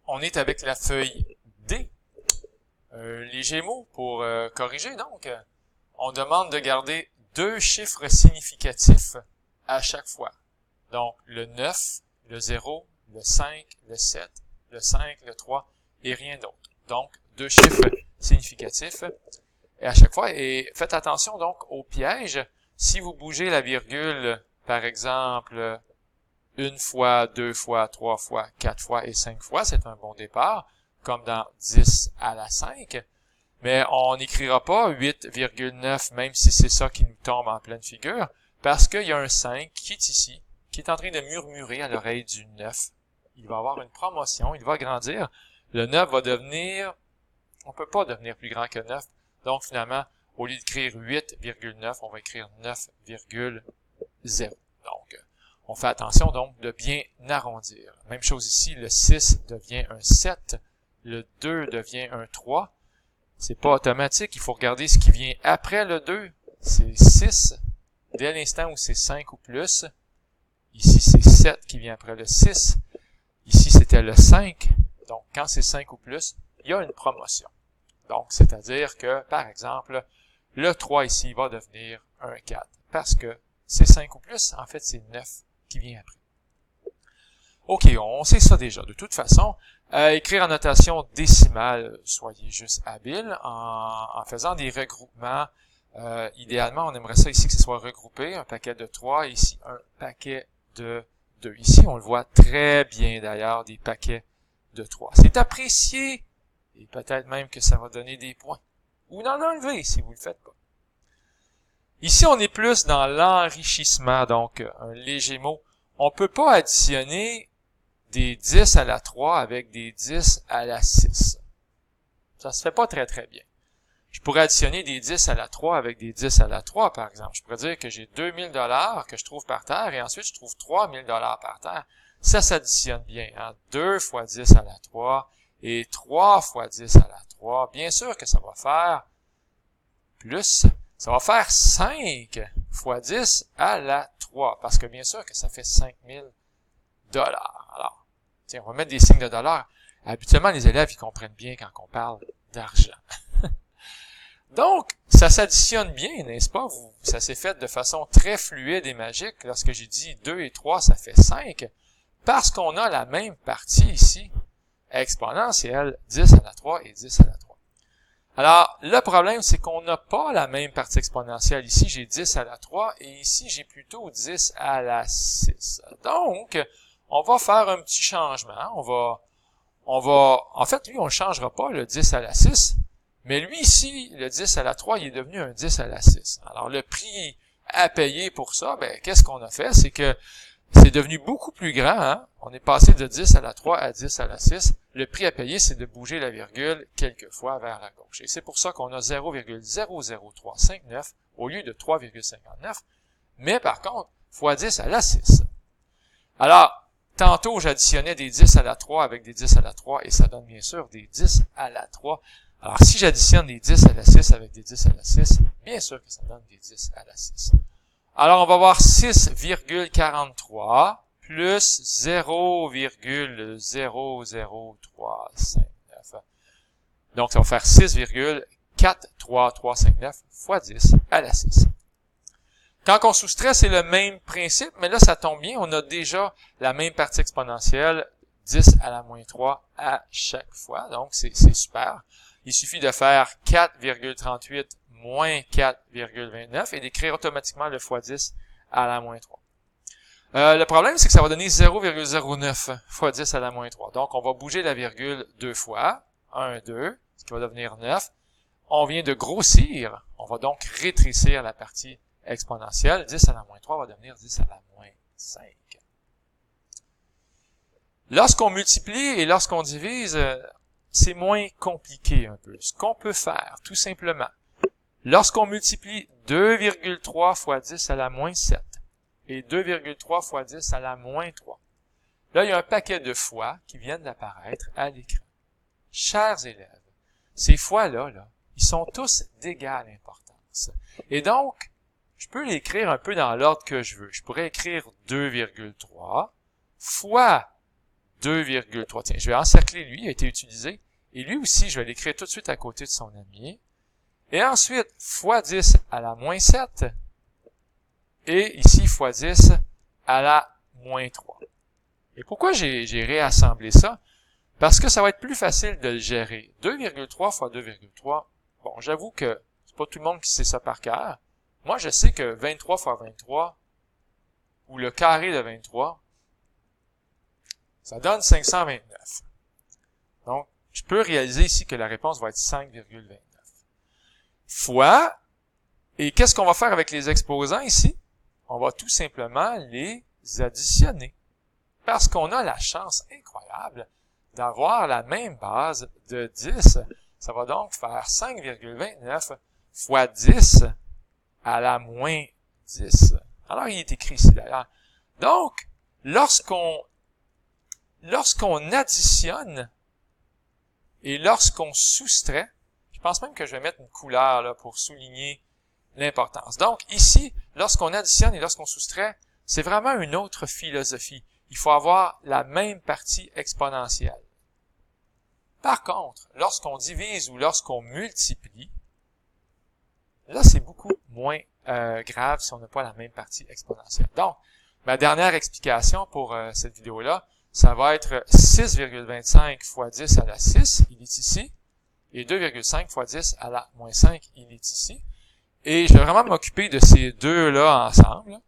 on est avec la feuille D. Les Gémeaux, pour corriger, donc, on demande de garder deux chiffres significatifs à chaque fois. Donc, le 9, le 0, le 5, le 7, le 5, le 3 et rien d'autre. Donc, deux chiffres significatifs et à chaque fois. Et faites attention donc au piège. Si vous bougez la virgule, par exemple, une fois, deux fois, trois fois, quatre fois et cinq fois, c'est un bon départ, comme dans 10 à la 5. Mais on n'écrira pas 8,9, même si c'est ça qui nous tombe en pleine figure, parce qu'il y a un 5 qui est ici, qui est en train de murmurer à l'oreille du 9. Il va avoir une promotion, il va grandir. Le 9 va devenir, on peut pas devenir plus grand que 9. Donc finalement, au lieu d'écrire 8,9, on va écrire 9,0. Donc, on fait attention donc de bien arrondir. Même chose ici, le 6 devient un 7, le 2 devient un 3. C'est pas automatique, il faut regarder ce qui vient après le 2. C'est 6, dès l'instant où c'est 5 ou plus. Ici, c'est 7 qui vient après le 6. Ici, c'était le 5. Donc, quand c'est 5 ou plus, il y a une promotion. Donc, c'est-à-dire que, par exemple, le 3 ici va devenir un 4. Parce que c'est 5 ou plus, en fait, c'est 9 qui vient après. OK, on sait ça déjà. De toute façon, écrire en notation décimale, soyez juste habile en faisant des regroupements. Idéalement, on aimerait ça ici que ce soit regroupé, un paquet de 3, et ici un paquet de 2. Ici, on le voit très bien d'ailleurs, des paquets de 3. C'est apprécié, et peut-être même que ça va donner des points. Ou d'en enlever si vous le faites pas. Ici, on est plus dans l'enrichissement, donc un léger mot. On peut pas additionner des 10 à la 3 avec des 10 à la 6. Ça se fait pas très très bien. Je pourrais additionner des 10 à la 3 avec des 10 à la 3, par exemple. Je pourrais dire que j'ai 2000 $ que je trouve par terre et ensuite je trouve 3000 $ par terre. Ça s'additionne bien. Hein? 2 fois 10 à la 3 et 3 fois 10 à la 3. Bien sûr que ça va faire plus. Ça va faire 5 fois 10 à la 3. Parce que bien sûr que ça fait 5000 $. Alors, tiens, on va mettre des signes de dollars. Habituellement, les élèves, ils comprennent bien quand on parle d'argent. Donc, ça s'additionne bien, n'est-ce pas? Ça s'est fait de façon très fluide et magique. Lorsque j'ai dit 2 et 3, ça fait 5. Parce qu'on a la même partie ici, exponentielle, 10 à la 3 et 10 à la 3. Alors, le problème, c'est qu'on n'a pas la même partie exponentielle. Ici, j'ai 10 à la 3 et ici, j'ai plutôt 10 à la 6. Donc, on va faire un petit changement. En fait, lui, on ne changera pas le 10 à la 6. Mais lui ici, le 10 à la 3, il est devenu un 10 à la 6. Alors, le prix à payer pour ça, qu'est-ce qu'on a fait? C'est que c'est devenu beaucoup plus grand. Hein? On est passé de 10 à la 3 à 10 à la 6. Le prix à payer, c'est de bouger la virgule quelques fois vers la gauche. Et c'est pour ça qu'on a 0,00359 au lieu de 3,59. Mais par contre, fois 10 à la 6. Alors, tantôt, j'additionnais des 10 à la 3 avec des 10 à la 3 et ça donne bien sûr des 10 à la 3. Alors, si j'additionne des 10 à la 6 avec des 10 à la 6, bien sûr que ça donne des 10 à la 6. Alors, on va voir 6,43 plus 0,00359. Donc, ça va faire 6,43359 fois 10 à la 6. Quand on soustrait, c'est le même principe, mais là, ça tombe bien. On a déjà la même partie exponentielle, 10 à la moins 3 à chaque fois. Donc, c'est super. Il suffit de faire 4,38 moins 4,29 et d'écrire automatiquement le fois 10 à la moins 3. Le problème, c'est que ça va donner 0,09 fois 10 à la moins 3. Donc, on va bouger la virgule deux fois. 1, 2, ce qui va devenir 9. On vient de grossir. On va donc rétrécir la partie exponentielle. 10 à la moins 3 va devenir 10 à la moins 5. Lorsqu'on multiplie et lorsqu'on divise, c'est moins compliqué un peu. Ce qu'on peut faire, tout simplement, lorsqu'on multiplie 2,3 fois 10 à la moins 7 et 2,3 fois 10 à la moins 3, là, il y a un paquet de fois qui viennent d'apparaître à l'écran. Chers élèves, ces fois-là, ils sont tous d'égale importance. Et donc, je peux l'écrire un peu dans l'ordre que je veux. Je pourrais écrire 2,3 fois 2,3. Tiens, je vais encercler lui, il a été utilisé. Et lui aussi, je vais l'écrire tout de suite à côté de son ami. Et ensuite, fois 10 à la moins 7. Et ici, fois 10 à la moins 3. Et pourquoi j'ai réassemblé ça? Parce que ça va être plus facile de le gérer. 2,3 fois 2,3. Bon, j'avoue que c'est pas tout le monde qui sait ça par cœur. Moi, je sais que 23 fois 23, ou le carré de 23, ça donne 529. Donc, je peux réaliser ici que la réponse va être 5,29. Fois, et qu'est-ce qu'on va faire avec les exposants ici? On va tout simplement les additionner. Parce qu'on a la chance incroyable d'avoir la même base de 10. Ça va donc faire 5,29 fois 10 à la moins 10. Alors, il est écrit ici d'ailleurs. Donc, lorsqu'on additionne et lorsqu'on soustrait, je pense même que je vais mettre une couleur là, pour souligner l'importance. Donc, ici, lorsqu'on additionne et lorsqu'on soustrait, c'est vraiment une autre philosophie. Il faut avoir la même partie exponentielle. Par contre, lorsqu'on divise ou lorsqu'on multiplie, là, c'est beaucoup moins grave si on n'a pas la même partie exponentielle. Donc, ma dernière explication pour cette vidéo-là, ça va être 6,25 fois 10 à la 6, il est ici, et 2,5 fois 10 à la moins 5, il est ici. Et je vais vraiment m'occuper de ces deux-là ensemble.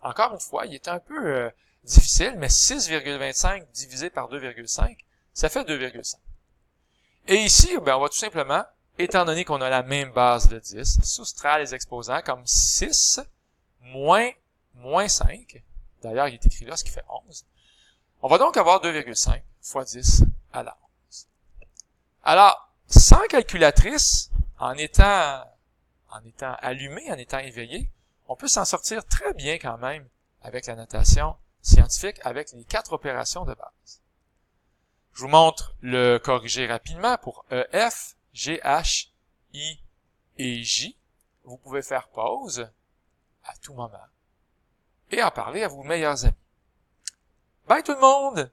Encore une fois, il est un peu difficile, mais 6,25 divisé par 2,5, ça fait 2,5. Et ici, ben, on va tout simplement, étant donné qu'on a la même base de 10, soustraire les exposants comme 6 moins 5. D'ailleurs, il est écrit là, ce qui fait 11. On va donc avoir 2,5 fois 10 à la 11. Alors, sans calculatrice, en étant allumé, en étant éveillé, on peut s'en sortir très bien quand même avec la notation scientifique, avec les 4 opérations de base. Je vous montre le corrigé rapidement pour EF, GH, I et J. Vous pouvez faire pause à tout moment et en parler à vos meilleurs amis. Bye tout le monde!